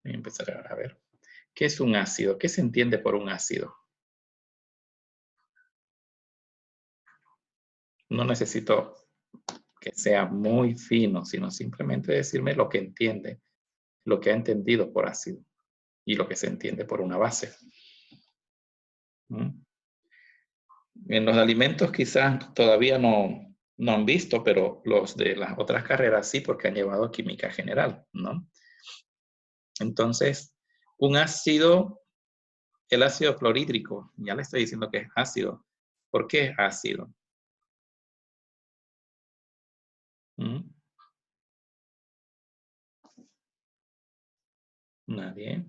Voy a empezar ahora a ver. ¿Qué es un ácido? ¿Qué se entiende por un ácido? No necesito que sea muy fino, sino simplemente decirme lo que entiende, lo que ha entendido por ácido y lo que se entiende por una base. ¿Mm? En los alimentos quizás todavía no han visto, pero los de las otras carreras sí, porque han llevado química general, ¿no? Entonces, un ácido, el ácido clorhídrico, ya le estoy diciendo que es ácido. ¿Por qué es ácido? ¿Mm? ¿Nadie?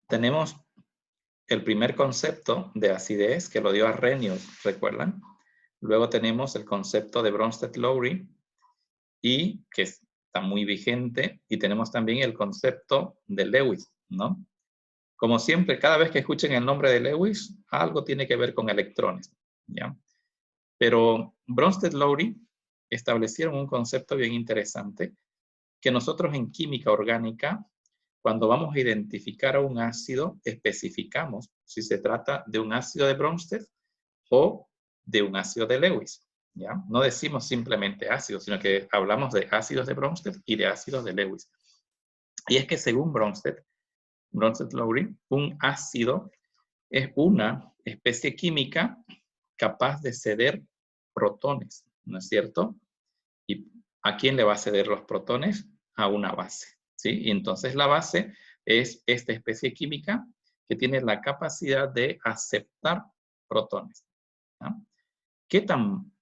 Tenemos el primer concepto de acidez que lo dio Arrhenius, ¿recuerdan? Luego tenemos el concepto de Bronsted-Lowry, y que está muy vigente, y tenemos también el concepto de Lewis, ¿no? Como siempre, cada vez que escuchen el nombre de Lewis, algo tiene que ver con electrones, ¿ya? Pero Bronsted-Lowry establecieron un concepto bien interesante que nosotros en química orgánica, cuando vamos a identificar a un ácido, especificamos si se trata de un ácido de Bronsted o de un ácido de Lewis. ¿Ya? No decimos simplemente ácido, sino que hablamos de ácidos de Bronsted y de ácidos de Lewis. Y es que según Bronsted-Lowry, un ácido es una especie química capaz de ceder protones, ¿no es cierto? ¿Y a quién le va a ceder los protones? A una base, ¿sí? Y entonces la base es esta especie química que tiene la capacidad de aceptar protones, ¿no? ¿Qué tan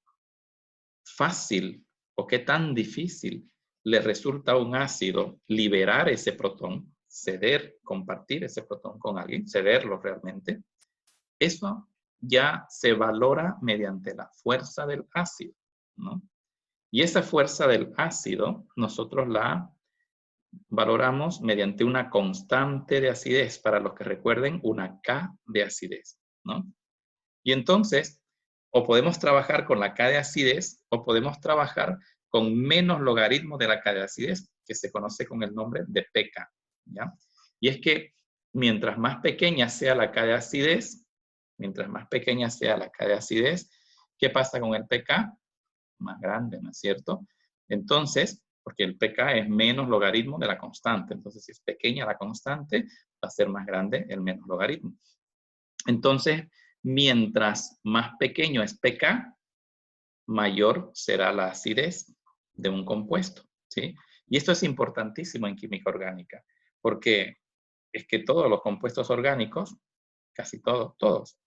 fácil o qué tan difícil le resulta a un ácido liberar ese protón, ceder, compartir ese protón con alguien, cederlo realmente? Eso ya se valora mediante la fuerza del ácido, ¿no? Y esa fuerza del ácido nosotros la valoramos mediante una constante de acidez, para los que recuerden, una K de acidez, ¿no? Y entonces, o podemos trabajar con la K de acidez, o podemos trabajar con menos logaritmo de la K de acidez, que se conoce con el nombre de pK, ¿ya? Y es que mientras más pequeña sea la K de acidez, mientras más pequeña sea la K de acidez, ¿qué pasa con el pK? Más grande, ¿no es cierto? Entonces, porque el pK es menos logaritmo de la constante. Entonces, si es pequeña la constante, va a ser más grande el menos logaritmo. Entonces, mientras más pequeño es pK, mayor será la acidez de un compuesto, ¿sí? Y esto es importantísimo en química orgánica, porque es que todos los compuestos orgánicos, casi todos,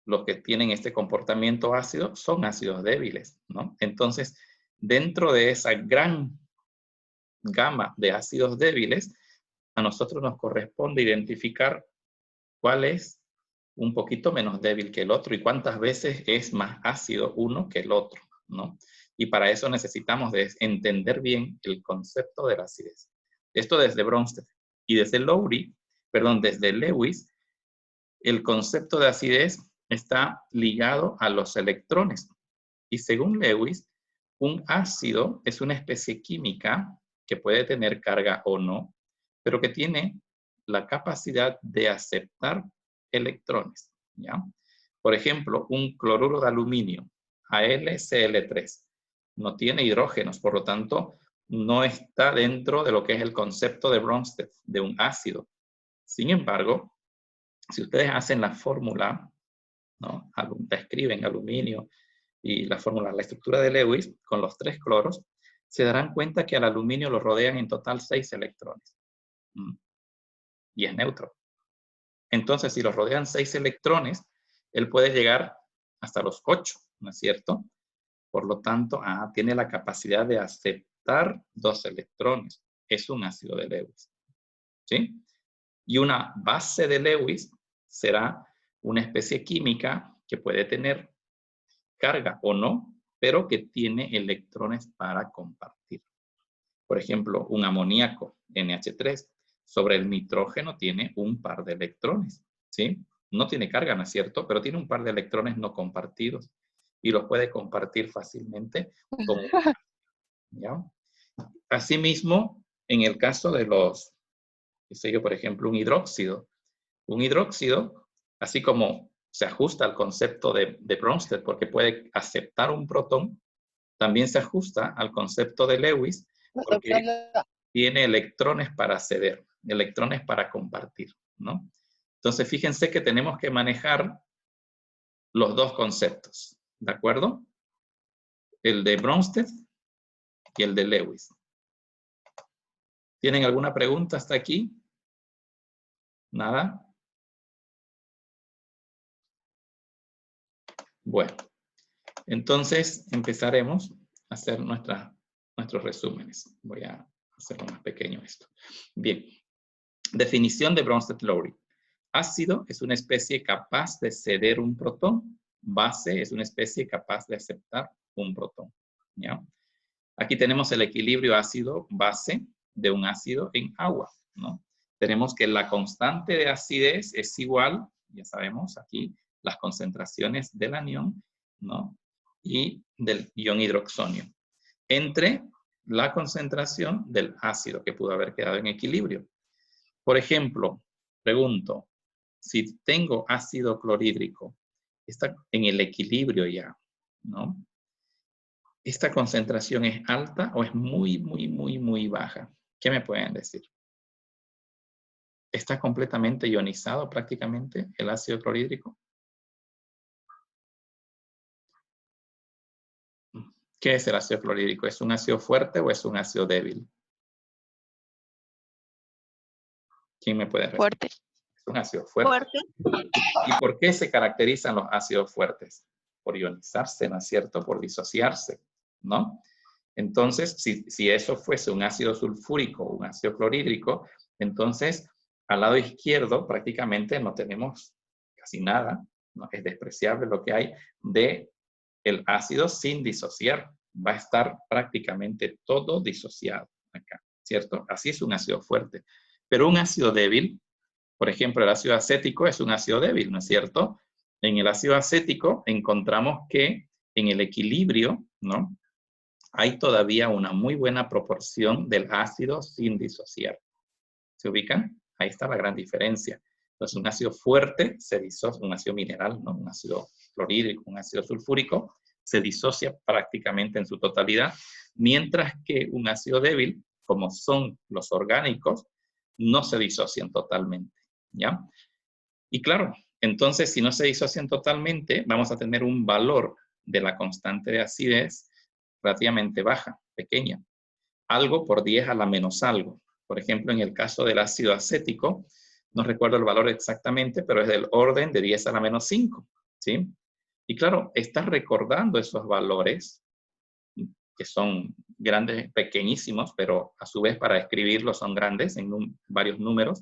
los que tienen este comportamiento ácido son ácidos débiles, ¿no? Entonces, dentro de esa gran gama de ácidos débiles, a nosotros nos corresponde identificar cuál es un poquito menos débil que el otro y cuántas veces es más ácido uno que el otro, ¿no? Y para eso necesitamos entender bien el concepto de la acidez. Esto desde Bronsted. Y desde desde Lewis, el concepto de acidez está ligado a los electrones. Y según Lewis, un ácido es una especie química que puede tener carga o no, pero que tiene la capacidad de aceptar electrones, ¿ya? Por ejemplo, un cloruro de aluminio, AlCl3, no tiene hidrógenos, por lo tanto, no está dentro de lo que es el concepto de Bronsted, de un ácido. Sin embargo, si ustedes hacen la fórmula, ¿no? Escriben aluminio y la fórmula, la estructura de Lewis con los 3 cloros, se darán cuenta que al aluminio lo rodean en total 6 electrones. Y es neutro. Entonces, si lo rodean 6 electrones, él puede llegar hasta los 8, ¿no es cierto? Por lo tanto, tiene la capacidad de aceptar 2 electrones. Es un ácido de Lewis, ¿sí? Y una base de Lewis será una especie química que puede tener carga o no, pero que tiene electrones para compartir. Por ejemplo, un amoníaco, NH3, sobre el nitrógeno tiene un par de electrones, ¿sí? No tiene carga, ¿no es cierto? Pero tiene un par de electrones no compartidos y los puede compartir fácilmente con un ¿ya? Asimismo, en el caso de los, qué sé yo, por ejemplo, un hidróxido, así como se ajusta al concepto de Bronsted porque puede aceptar un protón, también se ajusta al concepto de Lewis porque tiene electrones para ceder, electrones para compartir, ¿no? Entonces, fíjense que tenemos que manejar los dos conceptos, ¿de acuerdo? El de Bronsted y el de Lewis. ¿Tienen alguna pregunta hasta aquí? ¿Nada? Bueno, entonces empezaremos a hacer nuestros resúmenes. Voy a hacerlo más pequeño esto. Bien, definición de Bronsted-Lowry. Ácido es una especie capaz de ceder un protón. Base es una especie capaz de aceptar un protón. ¿Ya? Aquí tenemos el equilibrio ácido-base de un ácido en agua, ¿no? Tenemos que la constante de acidez es igual, ya sabemos aquí, las concentraciones del anión, ¿no? Y del ion hidroxonio, entre la concentración del ácido que pudo haber quedado en equilibrio. Por ejemplo, pregunto, si tengo ácido clorhídrico, está en el equilibrio ya, ¿no? ¿Esta concentración es alta o es muy baja? ¿Qué me pueden decir? ¿Está completamente ionizado prácticamente el ácido clorhídrico? ¿Qué es el ácido clorhídrico? ¿Es un ácido fuerte o es un ácido débil? ¿Quién me puede responder? Fuerte. Es un ácido fuerte. ¿Y por qué se caracterizan los ácidos fuertes? Por ionizarse, ¿no es cierto? Por disociarse, ¿no? Entonces, si eso fuese un ácido sulfúrico o un ácido clorhídrico, entonces al lado izquierdo prácticamente no tenemos casi nada, ¿no? Es despreciable lo que hay de el ácido sin disociar. Va a estar prácticamente todo disociado acá, ¿cierto? Así es un ácido fuerte. Pero un ácido débil, por ejemplo, el ácido acético es un ácido débil, ¿no es cierto? En el ácido acético encontramos que en el equilibrio, ¿no? Hay todavía una muy buena proporción del ácido sin disociar. ¿Se ubican? Ahí está la gran diferencia. Entonces, un ácido fuerte se disocia, un ácido mineral, ¿no? Un ácido clorhídrico, un ácido sulfúrico, se disocia prácticamente en su totalidad, mientras que un ácido débil, como son los orgánicos, no se disocian totalmente, ¿ya? Y claro, entonces, si no se disocian totalmente, vamos a tener un valor de la constante de acidez relativamente baja, pequeña, algo por 10 a la menos algo. Por ejemplo, en el caso del ácido acético, no recuerdo el valor exactamente, pero es del orden de 10 a la menos 5, ¿sí? Y claro, estás recordando esos valores, que son grandes, pequeñísimos, pero a su vez para escribirlos son grandes en varios números.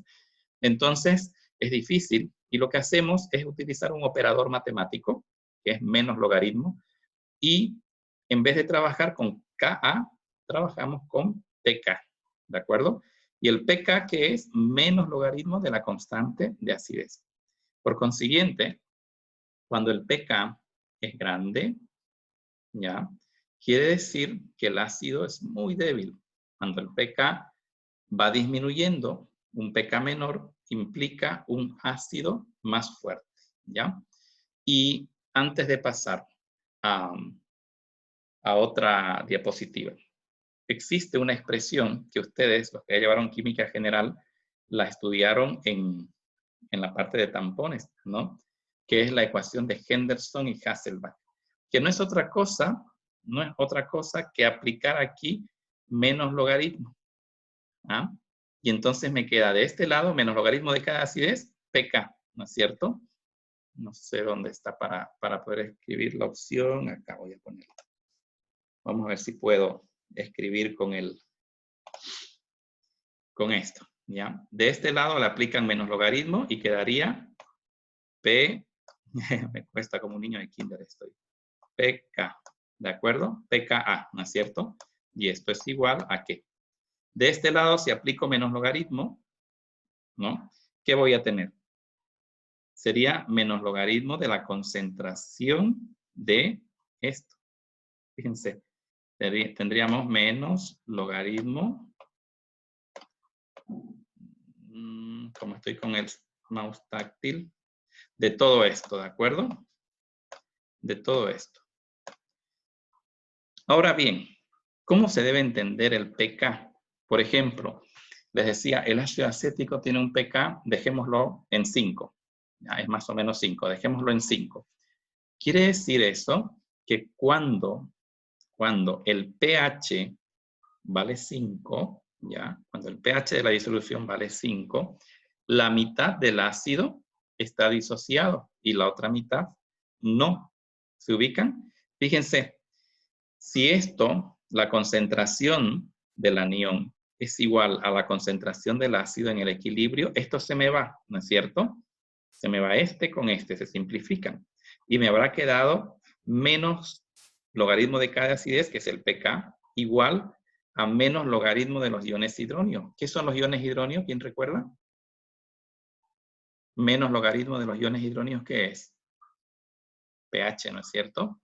Entonces, es difícil y lo que hacemos es utilizar un operador matemático, que es menos logaritmo, y en vez de trabajar con Ka, trabajamos con Pk, ¿de acuerdo? Y el Pk que es menos logaritmo de la constante de acidez. Por consiguiente, cuando el Pk es grande, ¿ya? Quiere decir que el ácido es muy débil. Cuando el Pk va disminuyendo, un Pk menor implica un ácido más fuerte, ¿ya? Y antes de pasar a otra diapositiva. Existe una expresión que ustedes, los que ya llevaron química general, la estudiaron en la parte de tampones, ¿no? Que es la ecuación de Henderson y Hasselbalch, que no es otra cosa que aplicar aquí menos logaritmo. ¿Ah? Y entonces me queda de este lado menos logaritmo de cada acidez, pK, ¿no es cierto? No sé dónde está para poder escribir la opción. Acá voy a ponerla. Vamos a ver si puedo escribir con esto, ¿ya? De este lado le aplican menos logaritmo y quedaría P, me cuesta como un niño de kinder estoy, PK, ¿de acuerdo? PKA, ¿no es cierto? Y esto es igual a ¿qué? De este lado, si aplico menos logaritmo, ¿no? ¿Qué voy a tener? Sería menos logaritmo de la concentración de esto. Fíjense, tendríamos menos logaritmo. Como estoy con el mouse táctil, de todo esto, ¿de acuerdo? De todo esto. Ahora bien, ¿cómo se debe entender el pK? Por ejemplo, les decía, el ácido acético tiene un pK, dejémoslo en 5. Ya, es más o menos 5, dejémoslo en 5. Quiere decir eso que cuando el pH vale 5, ¿ya? Cuando el pH de la disolución vale 5, la mitad del ácido está disociado y la otra mitad no. ¿Se ubican? Fíjense, si esto, la concentración del anión es igual a la concentración del ácido en el equilibrio, esto se me va, ¿no es cierto? Se me va este con este, se simplifican. Y me habrá quedado menos logaritmo de cada acidez, que es el pK, igual a menos logaritmo de los iones hidronio. ¿Qué son los iones hidronios? ¿Quién recuerda? Menos logaritmo de los iones hidronios, ¿qué es? pH, ¿no es cierto?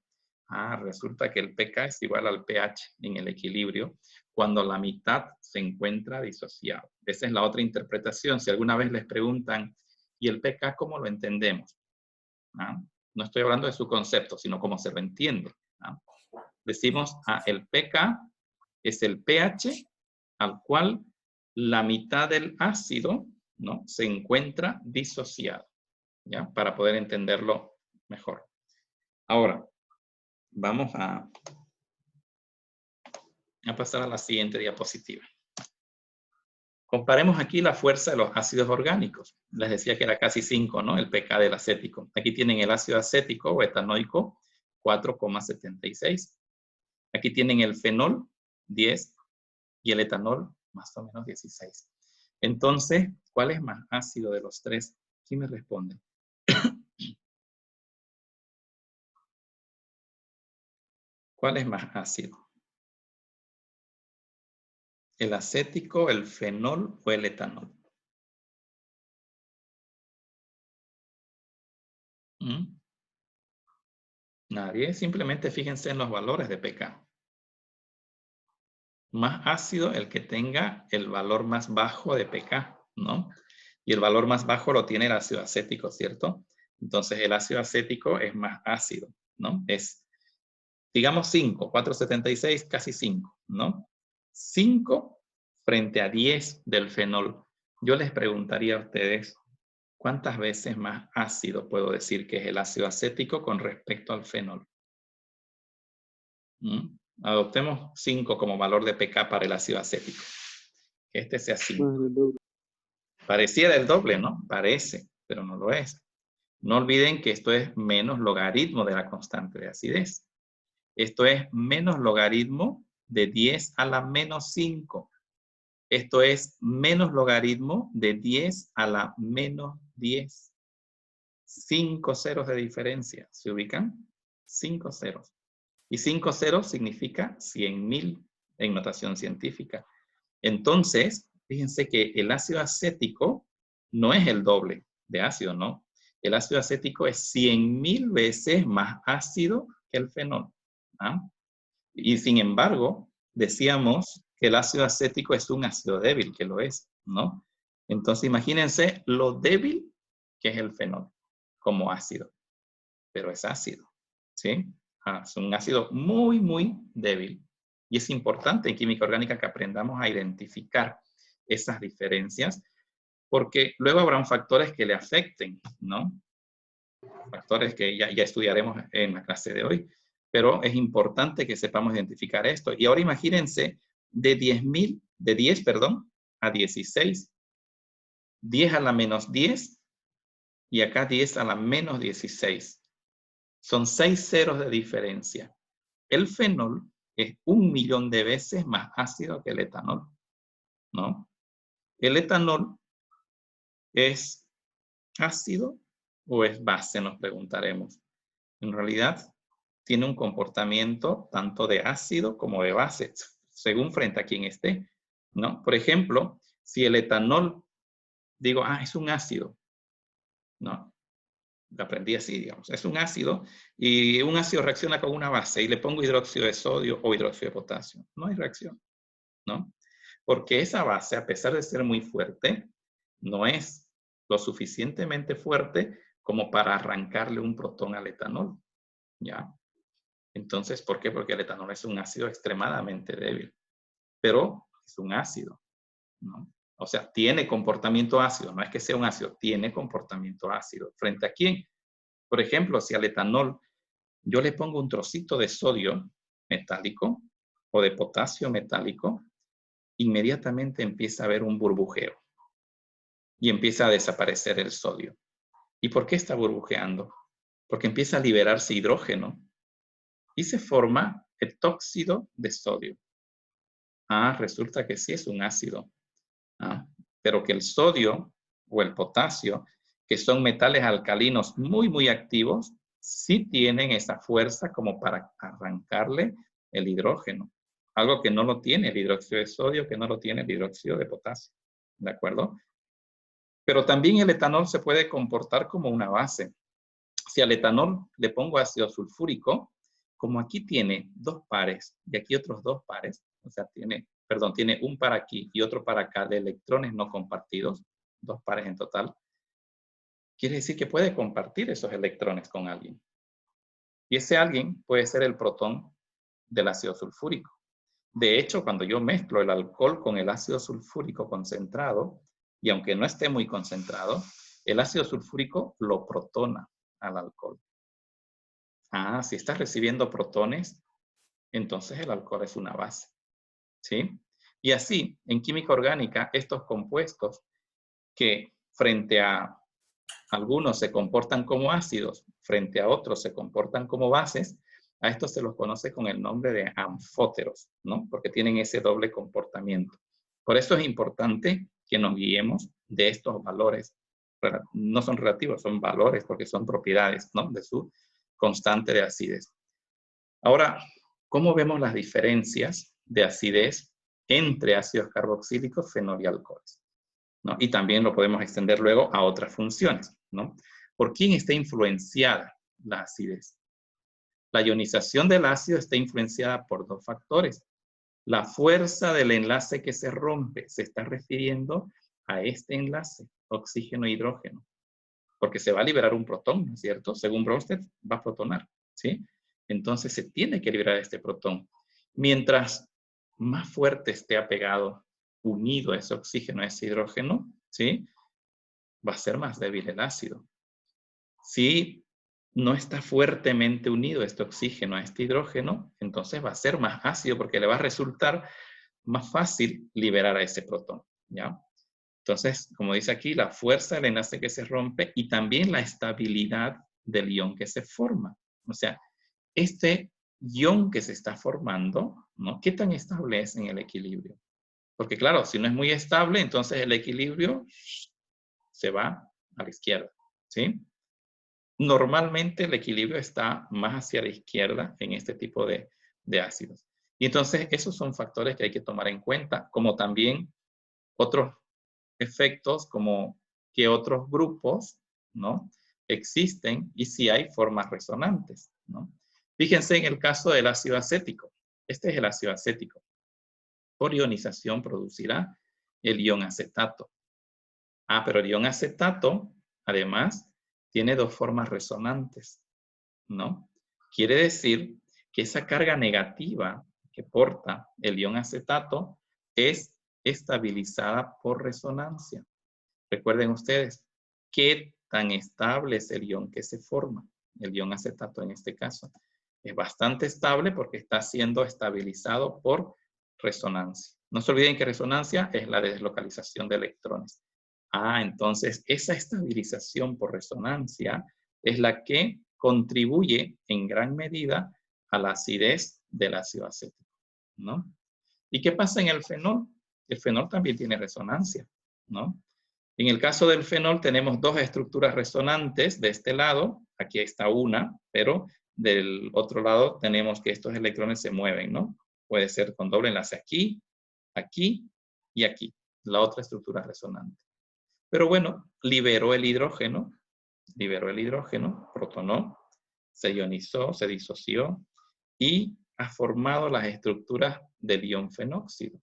Resulta que el pK es igual al pH en el equilibrio cuando la mitad se encuentra disociado. Esa es la otra interpretación. Si alguna vez les preguntan, ¿y el pK cómo lo entendemos? No estoy hablando de su concepto, sino cómo se lo entiende. Decimos, el pK es el pH al cual la mitad del ácido, ¿no?, se encuentra disociado, ¿ya? Para poder entenderlo mejor. Ahora, vamos a pasar a la siguiente diapositiva. Comparemos aquí la fuerza de los ácidos orgánicos. Les decía que era casi 5, ¿no? El pK del acético. Aquí tienen el ácido acético o etanoico, 4,76. Aquí tienen el fenol, 10, y el etanol, más o menos 16. Entonces, ¿cuál es más ácido de los tres? ¿Quién me responde? ¿Cuál es más ácido? ¿El acético, el fenol o el etanol? Nadie, simplemente fíjense en los valores de pK. Más ácido el que tenga el valor más bajo de pK, ¿no? Y el valor más bajo lo tiene el ácido acético, ¿cierto? Entonces el ácido acético es más ácido, ¿no? Es, digamos 5, 4,76, casi 5, ¿no? 5 frente a 10 del fenol. Yo les preguntaría a ustedes, ¿cuántas veces más ácido puedo decir que es el ácido acético con respecto al fenol? Adoptemos 5 como valor de pK para el ácido acético. Que este sea 5. Pareciera el doble, ¿no? Parece, pero no lo es. No olviden que esto es menos logaritmo de la constante de acidez. Esto es menos logaritmo de 10 a la menos 5. Esto es menos logaritmo de 10 a la menos 10. 5 ceros de diferencia. ¿Se ubican? 5 ceros. Y 5 ceros significa 100.000 en notación científica. Entonces, fíjense que el ácido acético no es el doble de ácido, ¿no? El ácido acético es 100.000 veces más ácido que el fenol. Y sin embargo, decíamos que el ácido acético es un ácido débil, que lo es, ¿no? Entonces, imagínense lo débil que es el fenol como ácido. Pero es ácido, ¿sí? Es un ácido muy, muy débil. Y es importante en química orgánica que aprendamos a identificar esas diferencias, porque luego habrán factores que le afecten, ¿no? Factores que ya estudiaremos en la clase de hoy, pero es importante que sepamos identificar esto. Y ahora imagínense, de 10, a 16, 10 a la menos 10, y acá 10 a la menos 16. Son 6 ceros de diferencia. El fenol es 1.000.000 de veces más ácido que el etanol, ¿no? ¿El etanol es ácido o es base? Nos preguntaremos. En realidad, tiene un comportamiento tanto de ácido como de base, según frente a quien esté, ¿no? Por ejemplo, si el etanol, digo, es un ácido, ¿no? La aprendí así, digamos. Es un ácido y un ácido reacciona con una base y le pongo hidróxido de sodio o hidróxido de potasio. No hay reacción, ¿no? Porque esa base, a pesar de ser muy fuerte, no es lo suficientemente fuerte como para arrancarle un protón al etanol, ¿ya? Entonces, ¿por qué? Porque el etanol es un ácido extremadamente débil, pero es un ácido, ¿no? O sea, tiene comportamiento ácido, no es que sea un ácido, tiene comportamiento ácido. ¿Frente a quién? Por ejemplo, si al etanol yo le pongo un trocito de sodio metálico o de potasio metálico, inmediatamente empieza a haber un burbujeo y empieza a desaparecer el sodio. ¿Y por qué está burbujeando? Porque empieza a liberarse hidrógeno y se forma etóxido de sodio. Ah, resulta que sí es un ácido. Ah, pero que el sodio o el potasio, que son metales alcalinos muy, muy activos, sí tienen esa fuerza como para arrancarle el hidrógeno. Algo que no lo tiene el hidróxido de sodio, que no lo tiene el hidróxido de potasio. ¿De acuerdo? Pero también el etanol se puede comportar como una base. Si al etanol le pongo ácido sulfúrico, como aquí tiene dos pares y aquí otros dos pares, o sea, tiene un par aquí y otro par acá de electrones no compartidos, dos pares en total, quiere decir que puede compartir esos electrones con alguien. Y ese alguien puede ser el protón del ácido sulfúrico. De hecho, cuando yo mezclo el alcohol con el ácido sulfúrico concentrado, y aunque no esté muy concentrado, el ácido sulfúrico lo protona al alcohol. Ah, si estás recibiendo protones, entonces el alcohol es una base, ¿sí? Y así, en química orgánica, estos compuestos que frente a algunos se comportan como ácidos, frente a otros se comportan como bases, a estos se los conoce con el nombre de anfóteros, ¿no? Porque tienen ese doble comportamiento. Por eso es importante que nos guiemos de estos valores. No son relativos, son valores porque son propiedades, ¿no? De su constante de acidez. Ahora, ¿cómo vemos las diferencias de acidez entre ácidos carboxílicos, fenol y alcoholes? ¿No? Y también lo podemos extender luego a otras funciones, ¿no? ¿Por quién está influenciada la acidez? La ionización del ácido está influenciada por dos factores. La fuerza del enlace que se rompe se está refiriendo a este enlace, oxígeno-hidrógeno, porque se va a liberar un protón, ¿no es cierto? Según Bronsted, va a protonar, ¿sí? Entonces se tiene que liberar este protón. Mientras más fuerte esté apegado, unido a ese oxígeno, a ese hidrógeno, ¿sí? Va a ser más débil el ácido. Si no está fuertemente unido este oxígeno a este hidrógeno, entonces va a ser más ácido porque le va a resultar más fácil liberar a ese protón, ¿ya? Entonces, como dice aquí, la fuerza del enlace que se rompe y también la estabilidad del ion que se forma. O sea, este ion que se está formando, ¿no? ¿Qué tan estable es en el equilibrio? Porque claro, si no es muy estable, entonces el equilibrio se va a la izquierda, ¿sí? Normalmente el equilibrio está más hacia la izquierda en este tipo de ácidos. Y entonces esos son factores que hay que tomar en cuenta, como también otros efectos como que otros grupos, ¿no? Existen y si hay formas resonantes, ¿no? Fíjense en el caso del ácido acético. Este es el ácido acético. Por ionización producirá el ion acetato. Ah, pero el ion acetato, además, tiene dos formas resonantes, ¿no? Quiere decir que esa carga negativa que porta el ion acetato es estabilizada por resonancia. Recuerden ustedes, ¿qué tan estable es el ion que se forma? El ion acetato en este caso. Es bastante estable porque está siendo estabilizado por resonancia. No se olviden que resonancia es la deslocalización de electrones. Ah, entonces esa estabilización por resonancia es la que contribuye en gran medida a la acidez del ácido acético, ¿no? ¿Y qué pasa en el fenol? El fenol también tiene resonancia, ¿no? En el caso del fenol tenemos dos estructuras resonantes de este lado, aquí está una, pero del otro lado tenemos que estos electrones se mueven, ¿no? Puede ser con doble enlace aquí, aquí y aquí, la otra estructura resonante. Pero bueno, liberó el hidrógeno liberó el hidrógeno, protonó, se ionizó, se disoció y ha formado las estructuras del ion fenóxido.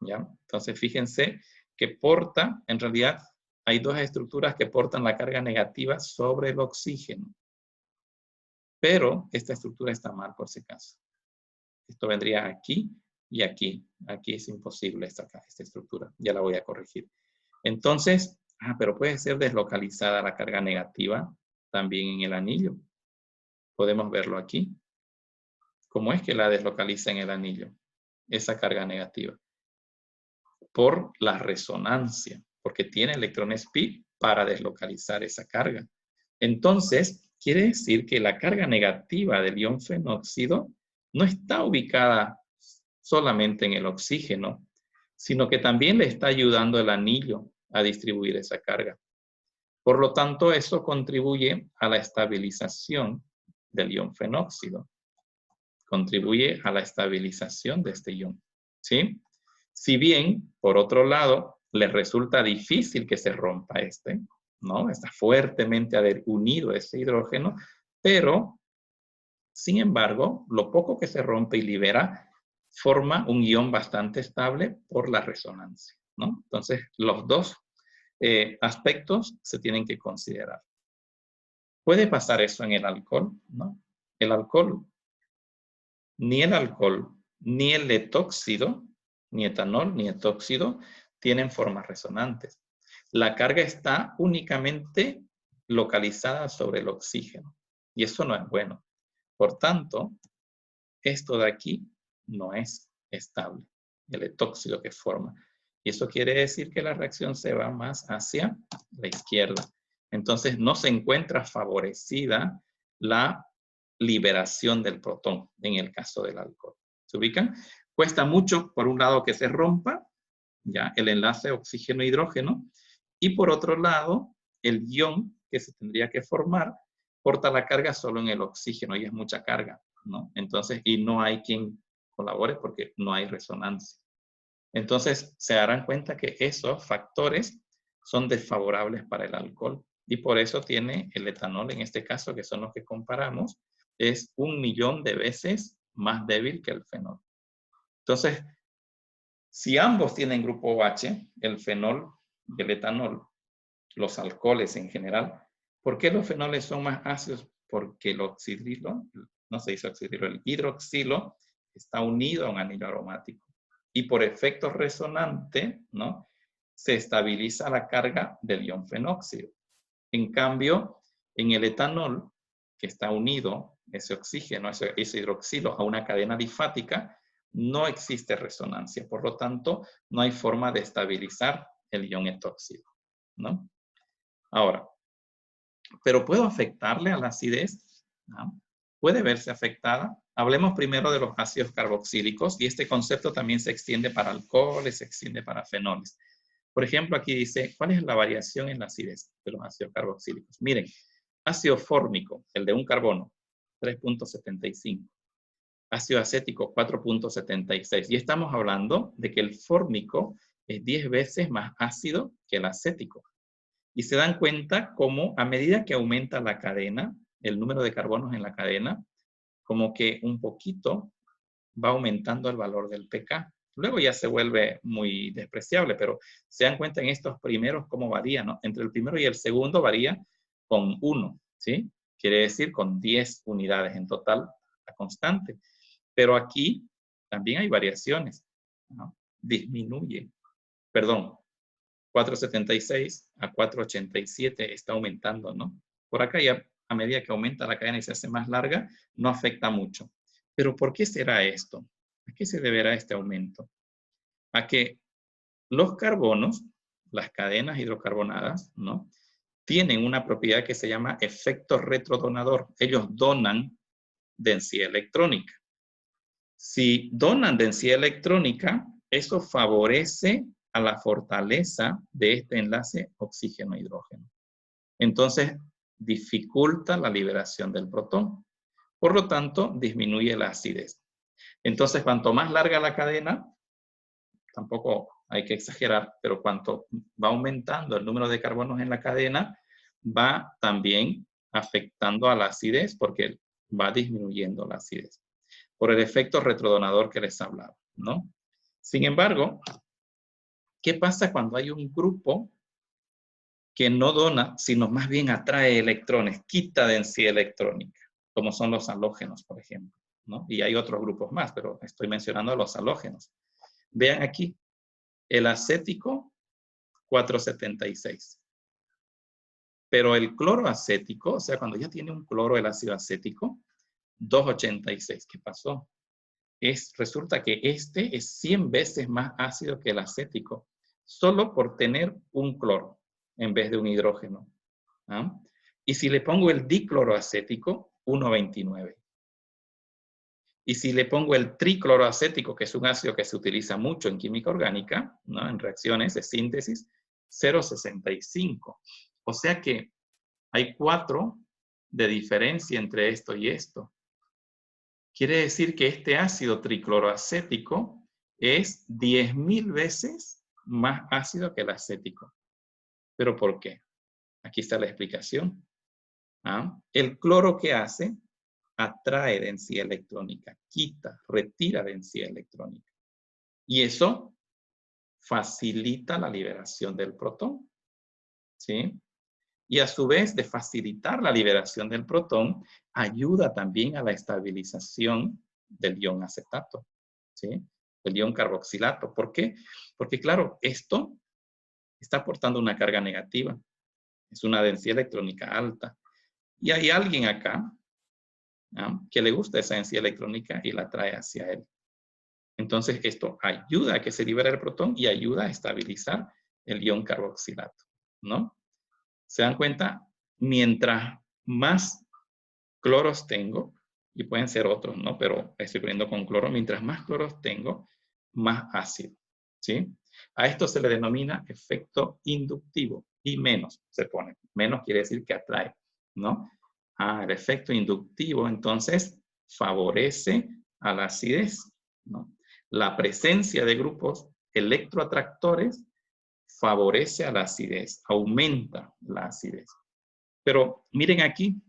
¿Ya? Entonces, fíjense que porta, en realidad, hay dos estructuras que portan la carga negativa sobre el oxígeno. Pero esta estructura está mal por si acaso. Esto vendría aquí y aquí. Aquí es imposible esta estructura. Ya la voy a corregir. Entonces, pero puede ser deslocalizada la carga negativa también en el anillo. Podemos verlo aquí. ¿Cómo es que la deslocaliza en el anillo? Esa carga negativa. Por la resonancia, porque tiene electrones pi para deslocalizar esa carga. Entonces, quiere decir que la carga negativa del ion fenóxido no está ubicada solamente en el oxígeno, sino que también le está ayudando el anillo a distribuir esa carga. Por lo tanto, eso contribuye a la estabilización del ion fenóxido. Contribuye a la estabilización de este ion. ¿Sí? Si bien, por otro lado, les resulta difícil que se rompa ¿no? Está fuertemente unido ese hidrógeno, pero, sin embargo, lo poco que se rompe y libera forma un ion bastante estable por la resonancia, ¿no? Entonces, los dos aspectos se tienen que considerar. ¿Puede pasar eso en el alcohol? ¿No? El alcohol, ni el etóxido, ni etanol, ni etóxido, tienen formas resonantes. La carga está únicamente localizada sobre el oxígeno. Y eso no es bueno. Por tanto, esto de aquí no es estable, el etóxido que forma. Y eso quiere decir que la reacción se va más hacia la izquierda. Entonces, no se encuentra favorecida la liberación del protón en el caso del alcohol. ¿Se ubican? Cuesta mucho, por un lado, que se rompa ya el enlace oxígeno-hidrógeno, y por otro lado, el ion que se tendría que formar porta la carga solo en el oxígeno y es mucha carga, ¿no? Entonces, y no hay quien colabore porque no hay resonancia. Entonces, se darán cuenta que esos factores son desfavorables para el alcohol y por eso tiene el etanol, en este caso, que son los que comparamos, es 1.000.000 de veces más débil que el fenol. Entonces, si ambos tienen grupo OH, el fenol y el etanol, los alcoholes en general, ¿por qué los fenoles son más ácidos? Porque el oxidrilo, no se dice oxidrilo, el hidroxilo está unido a un anillo aromático. Y por efecto resonante, ¿no? Se estabiliza la carga del ion fenóxido. En cambio, en el etanol, que está unido, ese oxígeno, ese hidroxilo, a una cadena difática, no existe resonancia. Por lo tanto, no hay forma de estabilizar el ion etóxido, ¿no? Ahora, ¿pero puedo afectarle a la acidez? ¿No? ¿Puede verse afectada? Hablemos primero de los ácidos carboxílicos y este concepto también se extiende para alcoholes, se extiende para fenoles. Por ejemplo, aquí dice, ¿cuál es la variación en la acidez de los ácidos carboxílicos? Miren, ácido fórmico, el de un carbono, 3.75. Ácido acético, 4.76. Y estamos hablando de que el fórmico es 10 veces más ácido que el acético. Y se dan cuenta cómo a medida que aumenta la cadena, el número de carbonos en la cadena, como que un poquito va aumentando el valor del pK. Luego ya se vuelve muy despreciable, pero se dan cuenta en estos primeros cómo varía, ¿no? Entre el primero y el segundo varía con 1, ¿sí? Quiere decir con 10 unidades en total, la constante. Pero aquí también hay variaciones, ¿no? Disminuye, perdón, 4.76 a 4.87 está aumentando, ¿no? Por acá ya a medida que aumenta la cadena y se hace más larga, no afecta mucho. Pero ¿por qué será esto? ¿A qué se deberá este aumento? A que los carbonos, las cadenas hidrocarbonadas, ¿no? Tienen una propiedad que se llama efecto retrodonador. Ellos donan densidad electrónica. Si donan densidad electrónica, eso favorece a la fortaleza de este enlace oxígeno-hidrógeno. Entonces, dificulta la liberación del protón. Por lo tanto, disminuye la acidez. Entonces, cuanto más larga la cadena, tampoco hay que exagerar, pero cuanto va aumentando el número de carbonos en la cadena, va también afectando a la acidez porque va disminuyendo la acidez por el efecto retrodonador que les hablaba, ¿no? Sin embargo, ¿qué pasa cuando hay un grupo que no dona, sino más bien atrae electrones, quita densidad electrónica, como son los halógenos, por ejemplo, ¿no? Y hay otros grupos más, pero estoy mencionando los halógenos. Vean aquí, el acético, 476. Pero el cloro acético, o sea, cuando ya tiene un cloro el ácido acético, 286. ¿Qué pasó? Resulta que este es 100 veces más ácido que el acético, solo por tener un cloro en vez de un hidrógeno. ¿Ah? Y si le pongo el dicloroacético, 1,29. Y si le pongo el tricloroacético, que es un ácido que se utiliza mucho en química orgánica, ¿no? En reacciones de síntesis, 0,65. O sea que hay 4 de diferencia entre esto y esto. Quiere decir que este ácido tricloroacético es 10.000 veces más ácido que el acético. ¿Pero por qué? Aquí está la explicación. ¿Ah? El cloro que hace atrae densidad electrónica, quita, retira densidad electrónica. Y eso facilita la liberación del protón. ¿Sí? Y a su vez de facilitar la liberación del protón, ayuda también a la estabilización del ion acetato, ¿sí? El ion carboxilato. ¿Por qué? Porque claro, esto está aportando una carga negativa. Es una densidad electrónica alta. Y hay alguien acá, ¿no?, que le gusta esa densidad electrónica y la trae hacia él. Entonces esto ayuda a que se libere el protón y ayuda a estabilizar el ion carboxilato, ¿no? ¿Se dan cuenta? Mientras más cloros tengo, y pueden ser otros, ¿no? Pero estoy poniendo con cloro, mientras más cloros tengo, más ácido, ¿sí? A esto se le denomina efecto inductivo y menos se pone. Menos quiere decir que atrae, ¿no? El efecto inductivo, entonces, favorece a la acidez, ¿no? La presencia de grupos electroatractores favorece a la acidez, aumenta la acidez. Pero miren aquí,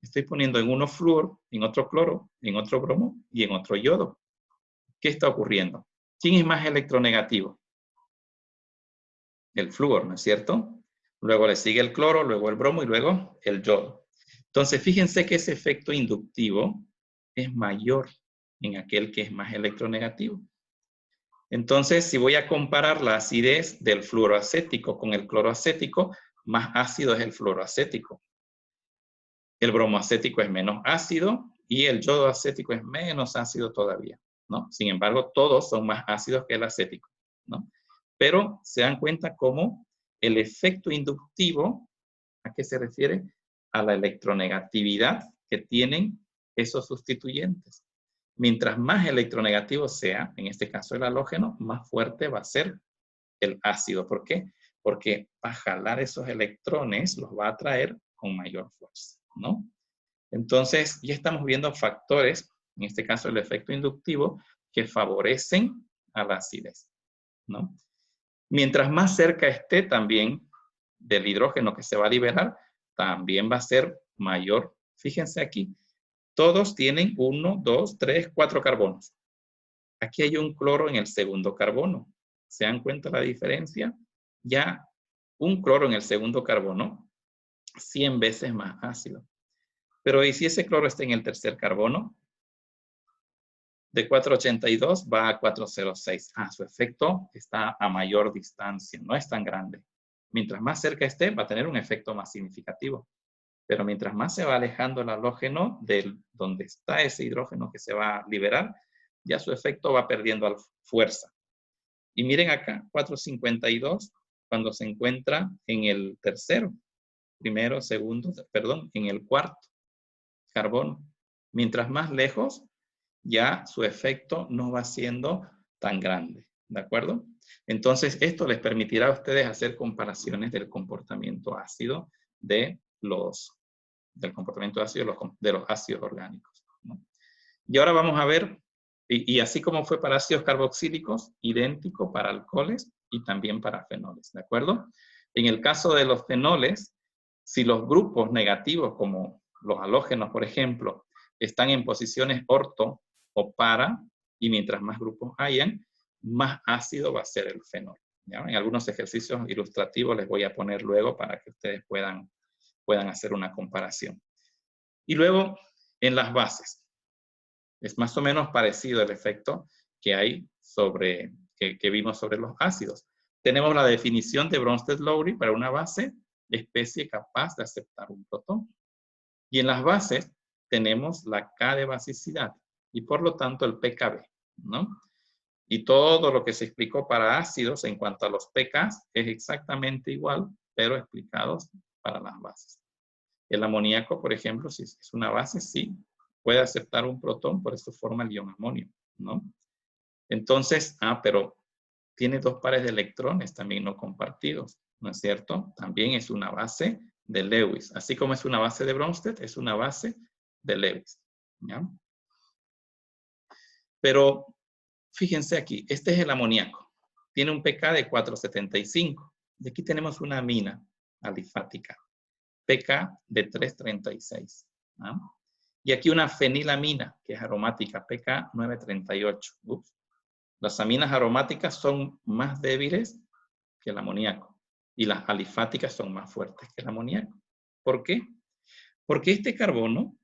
estoy poniendo en uno flúor, en otro cloro, en otro bromo y en otro yodo. ¿Qué está ocurriendo? ¿Quién es más electronegativo? El flúor, ¿no es cierto? Luego le sigue el cloro, luego el bromo y luego el yodo. Entonces, fíjense que ese efecto inductivo es mayor en aquel que es más electronegativo. Entonces, si voy a comparar la acidez del fluoroacético con el cloroacético, más ácido es el fluoroacético. El bromoacético es menos ácido y el yodo acético es menos ácido todavía, ¿no? Sin embargo, todos son más ácidos que el acético, ¿no? Pero se dan cuenta cómo el efecto inductivo, ¿a qué se refiere? A la electronegatividad que tienen esos sustituyentes. Mientras más electronegativo sea, en este caso el halógeno, más fuerte va a ser el ácido. ¿Por qué? Porque va a jalar esos electrones, los va a atraer con mayor fuerza, ¿no? Entonces, ya estamos viendo factores, en este caso el efecto inductivo, que favorecen a la acidez, ¿no? Mientras más cerca esté también del hidrógeno que se va a liberar, también va a ser mayor. Fíjense aquí, todos tienen 1, 2, 3, 4 carbonos. Aquí hay un cloro en el segundo carbono. ¿Se dan cuenta la diferencia? Ya un cloro en el segundo carbono, 100 veces más ácido. Pero ¿y si ese cloro está en el tercer carbono? De 482 va a 406. Su efecto está a mayor distancia, no es tan grande. Mientras más cerca esté, va a tener un efecto más significativo. Pero mientras más se va alejando el halógeno de donde está ese hidrógeno que se va a liberar, ya su efecto va perdiendo fuerza. Y miren acá, 452, cuando se encuentra en el tercero, primero, segundo, perdón, en el cuarto carbono. Mientras más lejos, ya su efecto no va siendo tan grande, ¿de acuerdo? Entonces, esto les permitirá a ustedes hacer comparaciones del comportamiento ácido del comportamiento ácido de los ácidos orgánicos, ¿no? Y ahora vamos a ver, y así como fue para ácidos carboxílicos, idéntico para alcoholes y también para fenoles, ¿de acuerdo? En el caso de los fenoles, Si los grupos negativos, como los halógenos, por ejemplo, están en posiciones orto o para, y mientras más grupos hayan, más ácido va a ser el fenol. ¿Ya? En algunos ejercicios ilustrativos les voy a poner luego para que ustedes puedan hacer una comparación. Y luego, en las bases. Es más o menos parecido el efecto que hay que vimos sobre los ácidos. Tenemos la definición de Bronsted-Lowry para una base, especie capaz de aceptar un protón. Y en las bases tenemos la K de basicidad y por lo tanto el pKb, ¿no? Y todo lo que se explicó para ácidos en cuanto a los pKs es exactamente igual, pero explicados para las bases. El amoníaco, por ejemplo, si es una base, sí, puede aceptar un protón, por eso forma el ion amonio, ¿no? Entonces, pero tiene dos pares de electrones también no compartidos, ¿no es cierto? También es una base de Lewis. Así como es una base de Bronsted, es una base de Lewis, ¿ya? Pero fíjense aquí, este es el amoníaco. Tiene un pK de 475. Y aquí tenemos una amina alifática, pK de 336. ¿Ah? Y aquí una fenilamina, que es aromática, pK 938. Ups. Las aminas aromáticas son más débiles que el amoníaco. Y las alifáticas son más fuertes que el amoníaco. ¿Por qué? Porque este carbono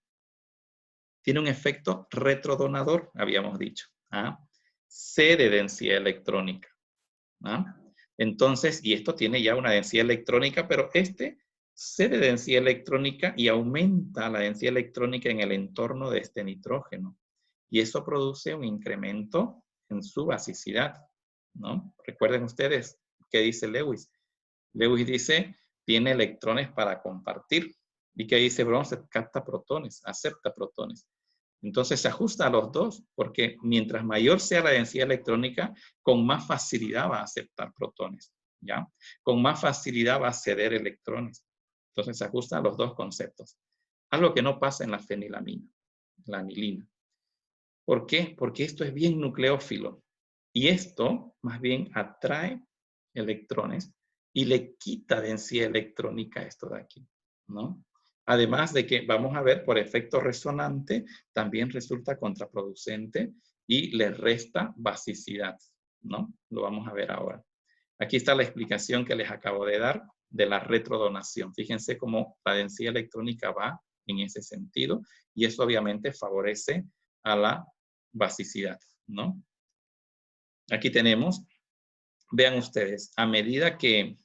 tiene un efecto retrodonador, habíamos dicho. ¿Ah? C de densidad electrónica. ¿Ah? Entonces, y esto tiene ya una densidad electrónica, pero este C de densidad electrónica y aumenta la densidad electrónica en el entorno de este nitrógeno. Y eso produce un incremento en su basicidad, ¿no? Recuerden ustedes qué dice Lewis. Lewis dice, tiene electrones para compartir. ¿Y qué dice Bronsted? Capta protones, acepta protones. Entonces se ajusta a los dos, porque mientras mayor sea la densidad electrónica, con más facilidad va a aceptar protones, ¿ya? Con más facilidad va a ceder electrones. Entonces se ajusta a los dos conceptos. Algo que no pasa en la fenilamina, la anilina. ¿Por qué? Porque esto es bien nucleófilo. Y esto más bien atrae electrones y le quita densidad electrónica a esto de aquí, ¿no? Además de que vamos a ver por efecto resonante, también resulta contraproducente y le resta basicidad, ¿no? Lo vamos a ver ahora. Aquí está la explicación que les acabo de dar de la retrodonación. Fíjense cómo la densidad electrónica va en ese sentido y eso obviamente favorece a la basicidad, ¿no? Aquí tenemos, vean ustedes, a medida que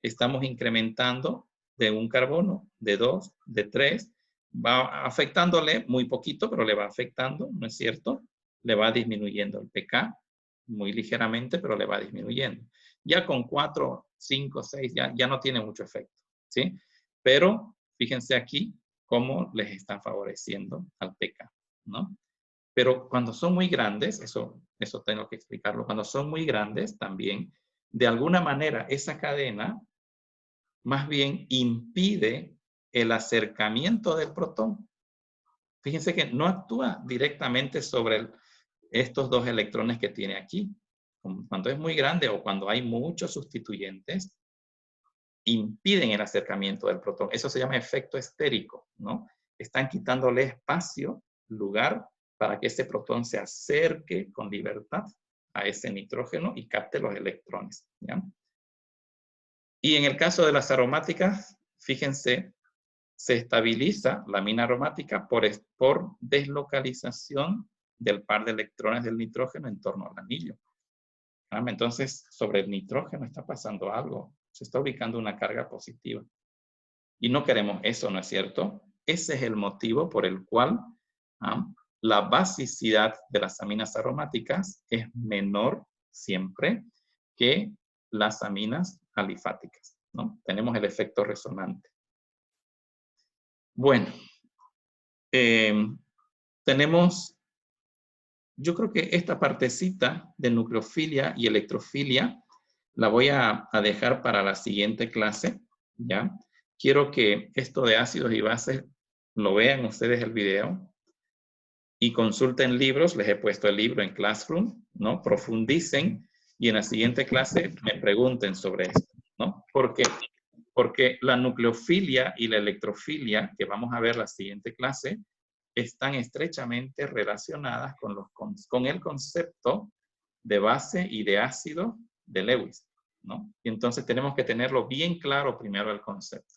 estamos incrementando de un carbono, de 2, de 3, va afectándole muy poquito, pero le va afectando, ¿no es cierto? Le va disminuyendo el pK muy ligeramente, pero le va disminuyendo. Ya con 4, 5, 6 ya no tiene mucho efecto, ¿sí? Pero fíjense aquí cómo les está favoreciendo al pK, ¿no? Pero cuando son muy grandes, eso tengo que explicarlo, cuando son muy grandes también, de alguna manera esa cadena más bien impide el acercamiento del protón. Fíjense que no actúa directamente sobre estos dos electrones que tiene aquí. Cuando es muy grande o cuando hay muchos sustituyentes, impiden el acercamiento del protón. Eso se llama efecto estérico, ¿no? Están quitándole espacio, lugar, para que ese protón se acerque con libertad a ese nitrógeno y capte los electrones, ¿ya? Y en el caso de las aromáticas, fíjense, se estabiliza la amina aromática por deslocalización del par de electrones del nitrógeno en torno al anillo. Entonces, sobre el nitrógeno está pasando algo. Se está ubicando una carga positiva. Y no queremos eso, ¿no es cierto? Ese es el motivo por el cual la basicidad de las aminas aromáticas es menor siempre que las aminas alifáticas, ¿no? Tenemos el efecto resonante. Bueno, tenemos, yo creo que esta partecita de nucleofilia y electrofilia la voy a dejar para la siguiente clase, ¿ya? Quiero que esto de ácidos y bases lo vean ustedes el video y consulten libros, les he puesto el libro en Classroom, ¿no? Profundicen y en la siguiente clase me pregunten sobre esto, ¿no? ¿Por qué? Porque la nucleofilia y la electrofilia, que vamos a ver la siguiente clase, están estrechamente relacionadas con el concepto de base y de ácido de Lewis, ¿no? Y entonces tenemos que tenerlo bien claro primero el concepto.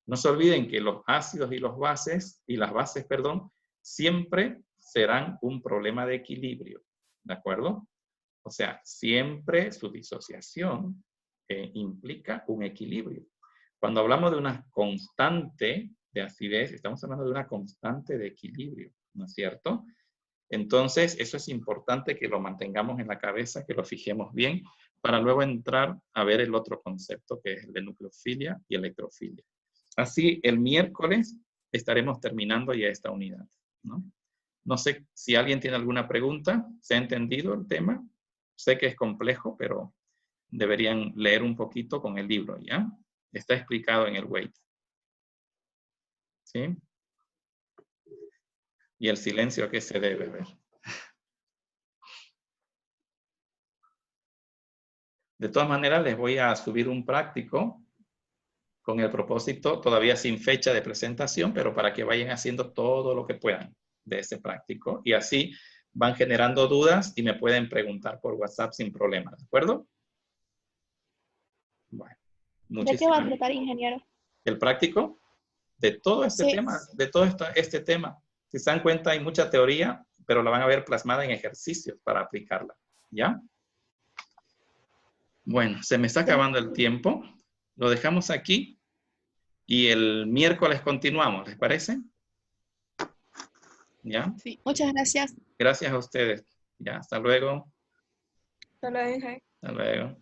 No se olviden que los ácidos y las bases, perdón, siempre serán un problema de equilibrio, ¿de acuerdo? O sea, siempre su disociación implica un equilibrio. Cuando hablamos de una constante de acidez, estamos hablando de una constante de equilibrio, ¿no es cierto? Entonces, eso es importante que lo mantengamos en la cabeza, que lo fijemos bien, para luego entrar a ver el otro concepto, que es el de nucleofilia y electrofilia. Así, el miércoles estaremos terminando ya esta unidad, ¿no? No sé si alguien tiene alguna pregunta. ¿Se ha entendido el tema? Sé que es complejo, pero deberían leer un poquito con el libro, ¿ya? Está explicado en el weight. ¿Sí? Y el silencio a qué se debe ver. De todas maneras, les voy a subir un práctico con el propósito, todavía sin fecha de presentación, pero para que vayan haciendo todo lo que puedan de ese práctico. Y así van generando dudas y me pueden preguntar por WhatsApp sin problema, ¿de acuerdo? Bueno, ¿De qué va a muchísimas tratar, ingeniero? ¿El práctico? De todo este Sí. tema, de todo este tema. Si se dan cuenta, hay mucha teoría, pero la van a ver plasmada en ejercicios para aplicarla, ¿ya? Bueno, se me está acabando el tiempo. Lo dejamos aquí y el miércoles continuamos, ¿les parece? ¿Ya? Sí, muchas gracias. Gracias a ustedes. Ya, hasta luego. Hasta luego, Inge. Hasta luego.